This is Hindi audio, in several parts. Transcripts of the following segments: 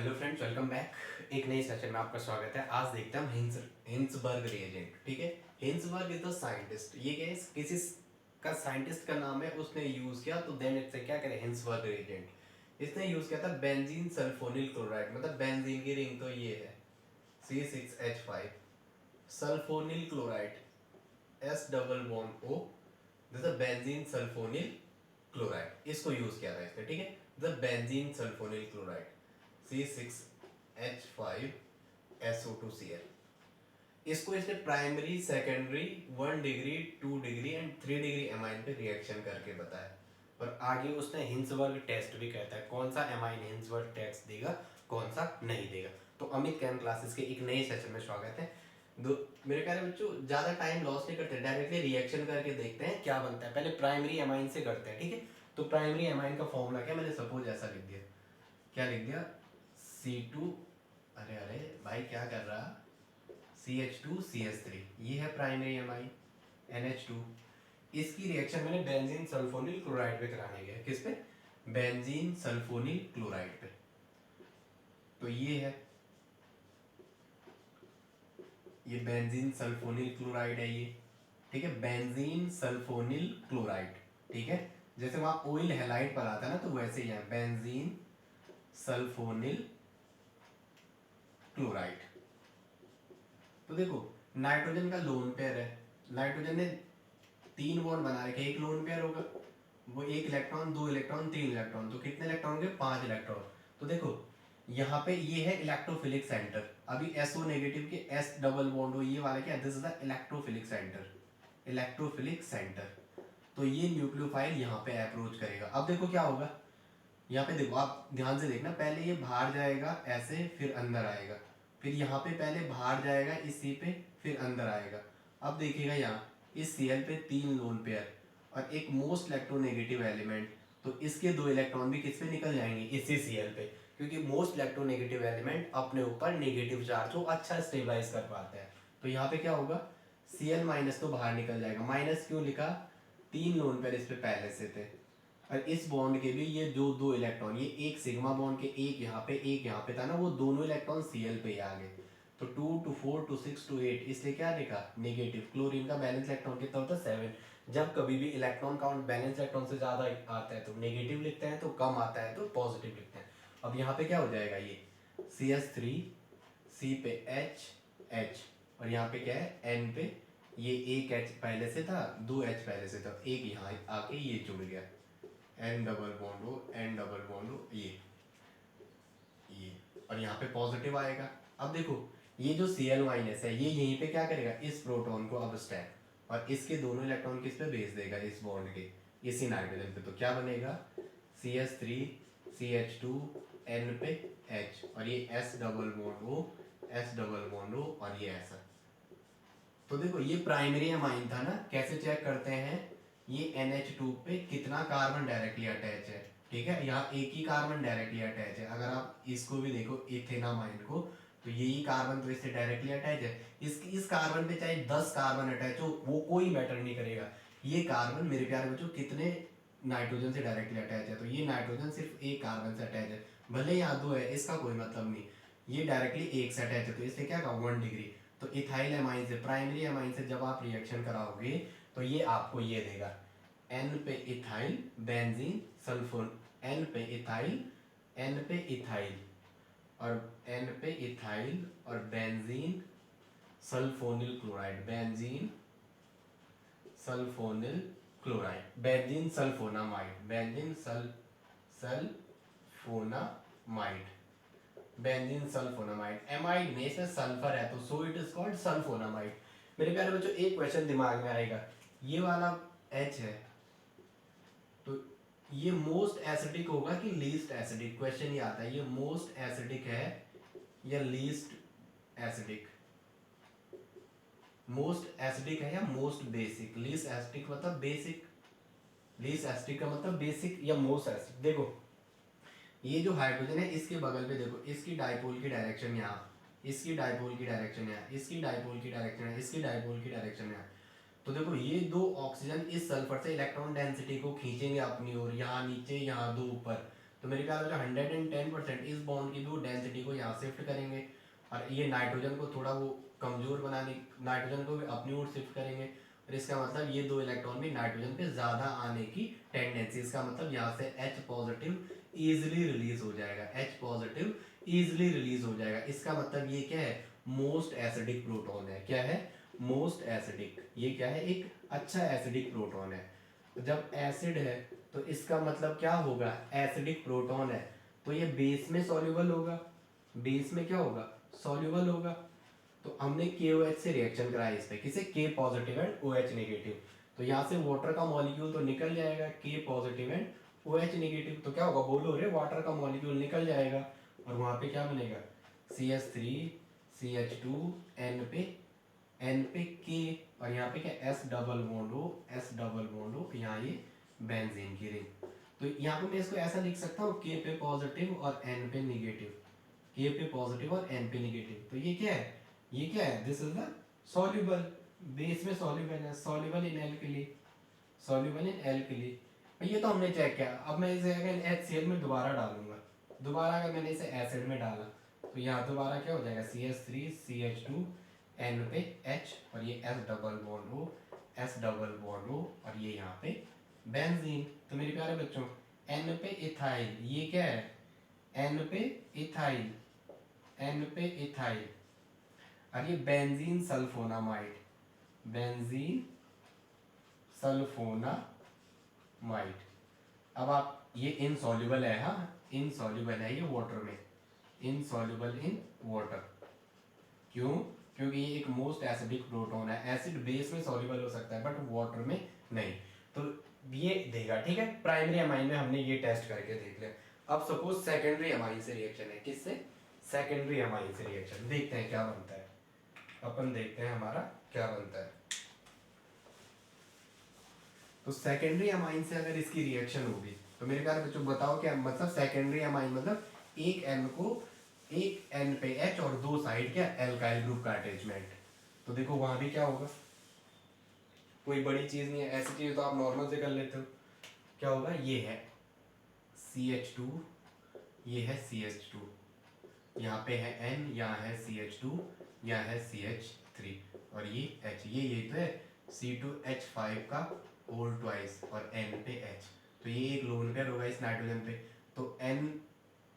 Hello friends, welcome back. एक नई सेशन में आपका स्वागत है। आज देखते हैं हम हिंसबर्ग रिएजेंट। ठीक है, हिंसबर्ग इज द साइंटिस्ट। ये क्या है, किसी का साइंटिस्ट का नाम है, उसने यूज किया तो देन इट्स क्या करे, हिंसबर्ग रिएजेंट। इसने यूज किया था बेंजीन सल्फोनिल क्लोराइड, मतलब बेंजीन की रिंग तो ये है C6H5, sulphonyl chloride S double bond O, this benzene sulphonyl chloride, इसको यूज किया था इसने। ठीक है, the benzene sulphonyl chloride C6H5SO2Cl। इसको इसने primary, secondary, 1 degree, 2 degree and 3 degree amine पे रिएक्शन करके बताया। और आगे उसने हिंसबर्ग टेस्ट भी कहता है, कौन सा एमाइन हिंसबर्ग टेस्ट देगा, कौन सा नहीं देगा। तो अमित कैम क्लासेस के एक नए सेशन में स्वागत है। मेरे प्यारे बच्चों, ज्यादा टाइम लॉस नहीं करते, डायरेक्टली रिएक्शन करके देखते हैं क्या बनता है। पहले प्राइमरी एमाइन से करते हैं। ठीक है, तो प्राइमरी एमाइन का फॉर्मूला क्या, मैंने सपोज ऐसा लिख दिया। क्या लिख दिया, C2, अरे अरे भाई क्या कर रहा, CH2CH3, ये है प्राइमरी एमाइन NH2। इसकी रिएक्शन मैंने बेंजीन सल्फोनिल क्लोराइड पे कराने गया। किस पे, बेंजीन सल्फोनिल क्लोराइड पे। तो ये बेंजीन सल्फोनिल क्लोराइड है ये। ठीक है, बेंजीन सल्फोनिल क्लोराइड। ठीक है, जैसे वहां ऑयल हैलाइड पर आता है ना, तो वैसे ही है बेंजीन सल्फोनिल क्लोराइड। तो देखो, नाइट्रोजन का लोन पेयर है, नाइट्रोजन ने 3 बॉन्ड बना रखे, एक लोन पेयर होगा, वो 1 इलेक्ट्रॉन, 2 इलेक्ट्रॉन, 3 इलेक्ट्रॉन, तो कितने इलेक्ट्रॉन होंगे, 5 इलेक्ट्रॉन। तो देखो यहाँ पे ये है इलेक्ट्रोफिलिक सेंटर। अभी SO नेगेटिव के S डबल बॉन्ड हो, ये वाला क्या, this is the electrophilic centre, electrophilic centre. तो ये न्यूक्लियोफाइल यहाँ पे अप्रोच करेगा। अब देखो क्या होगा, यहाँ पे देखो, आप ध्यान से देखना, पहले ये बाहर जाएगा ऐसे, फिर अंदर आएगा, फिर यहाँ पे पहले बाहर जाएगा इस C पे, फिर अंदर आएगा। अब देखिएगा यहाँ इस Cl पे 3 लोन पेयर और एक मोस्ट इलेक्ट्रोनेगेटिव एलिमेंट, तो इसके 2 इलेक्ट्रॉन भी किस पे निकल जाएंगे, इसी Cl पे, क्योंकि मोस्ट इलेक्ट्रोनेगेटिव एलिमेंट अपने ऊपर नेगेटिव चार्ज को अच्छा स्टेबलाइज कर पाते हैं। तो यहाँ पे क्या होगा, Cl माइनस तो बाहर निकल जाएगा। माइनस क्यों लिखा, 3 लोन पेयर इस पे पहले से थे, और इस बॉन्ड के भी ये जो 2 इलेक्ट्रॉन, ये एक सिग्मा बॉन्ड के एक यहाँ पे, एक यहाँ पे था ना, वो दोनों इलेक्ट्रॉन Cl पे ही आ गए। तो 2 to 4 to 6 to 8, इसलिए क्या लिखा, नेगेटिव। क्लोरीन का बैलेंस इलेक्ट्रॉन कितना होता है, 7। जब कभी भी इलेक्ट्रॉन काउंट बैलेंस इलेक्ट्रॉन से ज्यादा आता है तो नेगेटिव लिखते हैं, तो कम आता है तो पॉजिटिव लिखते हैं। अब यहाँ पे क्या हो जाएगा, ये CH3, C पे H, और यहाँ पे क्या है N पे, ये एक H पहले से था, 2 H पहले से था, एक यहाँ आके ये जुड़ गया, N डबल बॉन्ड हो, N डबल बॉन्ड हो, ये और यहाँ पे पॉजिटिव आएगा। अब देखो, ये जो Cl माइनस है, ये यहीं पे क्या करेगा, इस प्रोटॉन को अब स्टैक, और इसके दोनों इलेक्ट्रॉन किस पे भेज देगा, इस बॉन्ड के इसी नाइट्रोजन पे। तो क्या बनेगा, CH3 CH2 N पे H, और ये S double bond O, S double bond O, और ये ऐसा। तो देखो, ये प्राइमरी एमाइन था ना, कैसे चेक करते हैं, ये NH2 पे कितना कार्बन डायरेक्टली अटैच है। ठीक है, यहाँ एक ही कार्बन डायरेक्टली अटैच है। अगर आप इसको भी देखो, इथेनामाइन को, तो यही कार्बन तो इससे डायरेक्टली अटैच है। इस कार्बन पे चाहे 10 कार्बन अटैच हो, वो कोई मैटर नहीं करेगा। ये कार्बन मेरे प्यारे बच्चों कितने नाइट्रोजन से डायरेक्टली अटैच है, तो ये नाइट्रोजन सिर्फ एक कार्बन से अटैच है, भले यहाँ 2 है, इसका कोई मतलब नहीं, ये डायरेक्टली एक से अटैच है, तो इससे क्या कहा, 1 डिग्री। तो इथाइल एमाइन से, प्राइमरी एमाइन से जब आप रिएक्शन कराओगे, तो ये आपको ये देगा, N पे इथाइल बेंजीन सल्फोन, N पे इथाइल, N पे इथाइल, और N पे इथाइल और benzene sulphonyl chloride, benzene sulphonyl chloride, benzene sulphonamide, benzene sulphonamide, benzene sulphonamide. Amide में इसमें सल्फर है, तो so it is called sulphonamide. मेरे प्यारे बच्चों, एक क्वेश्चन दिमाग में आएगा, ये वाला H है, तो ये मोस्ट एसिडिक होगा कि लीस्ट एसिडिक, क्वेश्चन ये आता है, ये मोस्ट एसिडिक है या लीस्ट एसिडिक, मोस्ट एसिडिक है या मोस्ट बेसिक। लीस्ट एसिडिक मतलब बेसिक, लीस्ट एसिडिक का मतलब बेसिक या मोस्ट एसिडिक। देखो, ये जो हाइड्रोजन है, इसके बगल पे देखो, इसकी डाइपोल की डायरेक्शन यहाँ, इसकी डाइपोल की डायरेक्शन यहाँ, इसकी डाइपोल की डायरेक्शन यहाँ, इसकी डाइपोल की डायरेक्शन यहाँ। तो देखो, ये 2 ऑक्सीजन इस सल्फर से इलेक्ट्रॉन डेंसिटी को खींचेंगे अपनी ओर, यहाँ नीचे, यहाँ 2 ऊपर, तो मेरे ख्याल में जो 110% इस बॉन्ड की भी वो डेंसिटी को यहाँ शिफ्ट करेंगे, और ये नाइट्रोजन को थोड़ा वो कमजोर बनाने, नाइट्रोजन को भी अपनी ओर शिफ्ट करेंगे, और इसका मतलब ये दो इलेक्ट्रॉन भी नाइट्रोजन पे ज़्यादा आने की टेंडेंसी, इसका मतलब यहाँ से H पॉजिटिव ईजिली रिलीज हो जाएगा, H पॉजिटिव ईजिली रिलीज हो जाएगा। इसका मतलब ये क्या है, मोस्ट एसिडिक प्रोटॉन है। क्या है, मोस्ट एसिडिक। ये क्या है, एक अच्छा एसिडिक प्रोटॉन है। तो जब एसिड है तो इसका मतलब क्या होगा, एसिडिक प्रोटॉन है तो ये बेस में सॉल्युबल होगा, बेस में क्या होगा, सॉल्युबल होगा। तो हमने KOH से रिएक्शन कराया इस पे, किसे, K positive and OH negative. तो यहाँ से वाटर का मॉलिक्यूल तो निकल जाएगा, K positive and OH negative, तो क्या होगा, बोलो रे, वाटर का मॉलिक्यूल निकल जाएगा, और वहाँ पे क्या बनेगा, CH3 CH2 N पे K, और यहाँ पे क्या, S double bond O, S double bond O, यहाँ ये बेंजीन की रिंग। तो यहाँ पे मैं इसको ऐसा लिख सकता हूँ, K पे पॉजिटिव और N पे निगेटिव, K पे पॉजिटिव और N पे निगेटिव। तो ये क्या है, ये क्या है, this is the soluble, base में सॉल्युबल है, soluble in alkali, soluble in alkali. ये तो हमने चेक किया। अब मैं इसे अगर HCl में दोबारा डालूंगा, दोबारा अगर मैंने इसे एसिड में डाला तो यहाँ दोबारा क्या हो जाएगा, CH3 CH2 N पे H, और ये S double bond O, S double bond O, और ये यहाँ पे बेंजीन। तो मेरे प्यारे बच्चों, N पे इथाइल, ये क्या है, N पे इथाइल, N पे इथाइल, और ये बेंजीन सल्फोनामाइड, बेंजीन सल्फोनामाइड। अब आप, ये इनसॉल्युबल है, हाँ इनसॉल्युबल है ये वाटर में, इनसॉल्युबल इन वाटर। क्यों, क्योंकि ये एक मोस्ट एसिडिक प्रोटॉन है, एसिड बेस में सॉल्युबल हो सकता है बट वाटर में नहीं। तो ये देगा, ठीक है। प्राइमरी अमाइन में हमने ये टेस्ट करके देख लिया। अब सपोज सेकेंडरी अमाइन से रिएक्शन है, किससे, सेकेंडरी अमाइन से रिएक्शन, देखते हैं क्या बनता है, अपन देखते हैं हमारा क्या बनता है। तो सेकेंडरी अमाइन से अगर इसकी रिएक्शन होगी तो मेरे ख्याल बच्चों बताओ क्या मतलब, सेकेंडरी अमाइन मतलब एक N को, एक N पे H और दो साइड क्या, एल्काइल ग्रुप का अटैचमेंट। तो देखो वहां भी क्या होगा, कोई बड़ी चीज नहीं है, ऐसी चीज तो आप नॉर्मल से कर लेते हो। क्या होगा, ये है CH2, ये है CH2, यहाँ पे है N, यहाँ है CH2, यहाँ है CH3, और ये H, ये तो है C2H5 का होल ट्वाइस, और N पे H। तो ये एक लोन पेयर होगा इस नाइट्रोजन पे। तो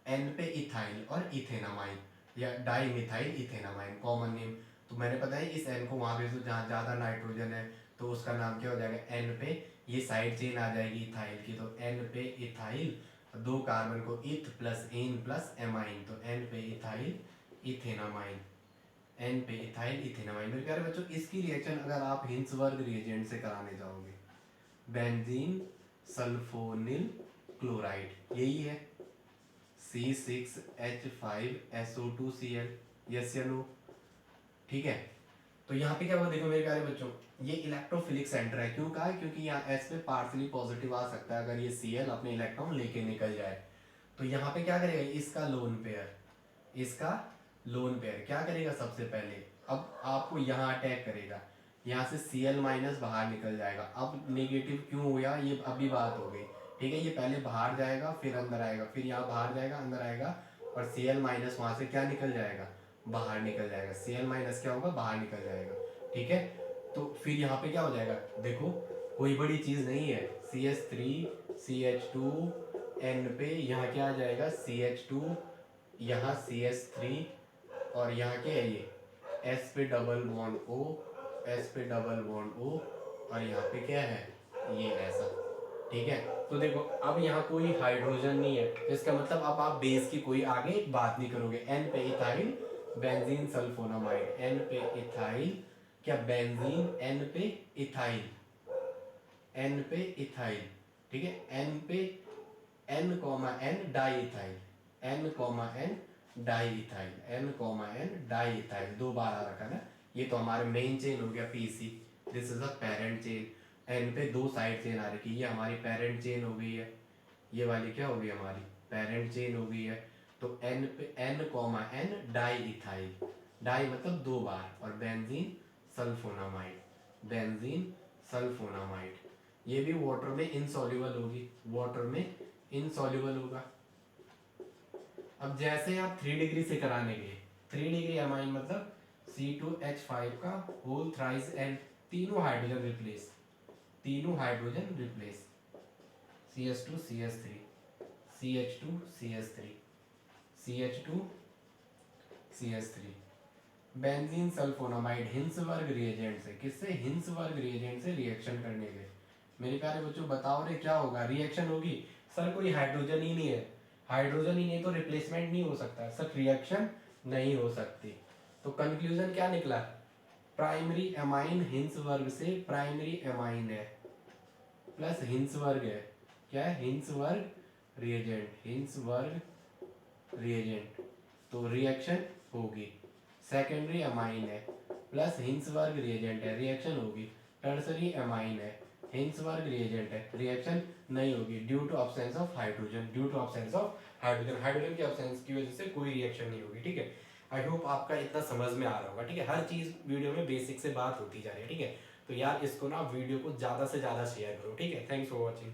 N पे इथाइल और इथेनामाइन, या di methyl ethanamine common name. तो मैंने पता है इस N को वहाँ पे जहाँ ज़्यादा नाइट्रोजन है तो उसका नाम क्या हो जाएगा, N पे ये साइड चेन आ जाएगी इथाइल की, तो N पे इथाइल, दो कार्बन को इथ प्लस एन प्लस एमाइन, तो N पे इथाइल इथेनामाइन, N पे इथाइल इथेनामाइन। मेरे प्यारे बच्चों, इसकी रिएक्शन अगर आप हिंसवर्ग रिएजेंट से कराने जाओगे, बेंजीन सल्फोनिल क्लोराइड, यही है C6H5SO2Cl, यस या नो, ठीक है। तो यहाँ पे क्या हुआ, देखो मेरे प्यारे बच्चों, ये इलेक्ट्रोफिलिक सेंटर है, क्यों कहा, क्योंकि यहाँ S पे पार्सली पॉजिटिव आ सकता है अगर ये Cl अपने इलेक्ट्रॉन लेके निकल जाए। तो यहाँ पे क्या करेगा, इसका लोन पेयर, इसका लोन पेयर क्या करेगा, सबसे पहले अब आपको यहाँ अटैक करेगा, यहाँ से Cl माइनस बाहर निकल जाएगा। अब नेगेटिव क्यों हुआ, ये अभी बात हो गई, ठीक है। ये पहले बाहर जाएगा फिर अंदर आएगा, फिर यहाँ बाहर जाएगा अंदर आएगा, और Cl माइनस वहाँ से क्या निकल जाएगा, बाहर निकल जाएगा। Cl माइनस क्या होगा, बाहर निकल जाएगा, ठीक है। तो फिर यहाँ पे क्या हो जाएगा, देखो कोई बड़ी चीज़ नहीं है, CH3 CH2 N पे यहाँ क्या आ जाएगा, CH2, यहाँ CH3, और यहाँ क्या है ये S पे डबल बॉन्ड O, S पे डबल बॉन्ड O, और यहाँ पे क्या है, ये ऐसा, ठीक है। तो देखो अब यहाँ कोई हाइड्रोजन नहीं है, तो इसका मतलब अब आप बेस की कोई आगे बात नहीं करोगे। N पे इथाइल बेंजीन सल्फोनामाइड, N पे इथाइल क्या, बेंजीन N पे इथाइल, N पे इथाइल, ठीक है। N पे N N di ethyl, N N di ethyl, N N di ethyl, दो बार आ रखा ना। ये तो हमारे मेन चेन हो गया PC, this is a parent chain. N पे दो साइड चेन आ रखी, ये हमारी पेरेंट चेन हो गई है, ये वाली क्या हो गई हमारी पेरेंट चेन हो गई है। तो N पे N N diethyl, di मतलब दो बार, और बेंजीन सल्फोनामाइड, बेंजीन सल्फोनामाइड, ये भी वाटर में इनसॉल्युबल होगी, वाटर में इनसॉल्युबल होगा, अब जैसे आप 3 डिग्री से कराने गए, 3 डिग्री अमाइन मतलब C2H5 का होल थ्राइस N, तीनों हाइड्रोजन रिप्लेस, तीनों hydrogen replace, CH2 CH3 CH2 CH3 CH2 CH3। Benzene sulphonamide Hinsberg reagent से, किससे? हिंसवर्ग रिएजेंट से रिएक्शन करने गए। मेरे प्यारे बच्चों बताओ रे क्या होगा? रिएक्शन होगी। सर कोई हाइड्रोजन ही नहीं है, हाइड्रोजन ही नहीं तो रिप्लेसमेंट नहीं हो सकता सर, रिएक्शन नहीं हो सकती। तो कंक्लूजन क्या निकला? प्राइमरी एमाइन हिंसवर्ग से प्राइमरी एमाइन है प्लस हिंसवर्ग है, क्या है? हिंसवर्ग रिएजेंट, हिंसवर्ग रिएजेंट, तो रिएक्शन होगी। सेकेंडरी अमाइन है प्लस हिंसवर्ग रिएजेंट है, रिएक्शन होगी। टर्सरी अमाइन है, हिंसवर्ग रिएजेंट है, रिएक्शन नहीं होगी due to absence of hydrogen, due to absence of hydrogen, hydrogen के ऑब्सेंस की वजह से कोई रिएक्शन नहीं होगी। ठीक है, आई होप आपका इतना समझ में आ रहा होगा। ठीक है, हर चीज वीडियो में बेसिक से बात होती जा रही है। ठीक है, तो यार इसको ना वीडियो को ज़्यादा से ज़्यादा शेयर करो। ठीक है, थैंक्स फॉर वॉचिंग।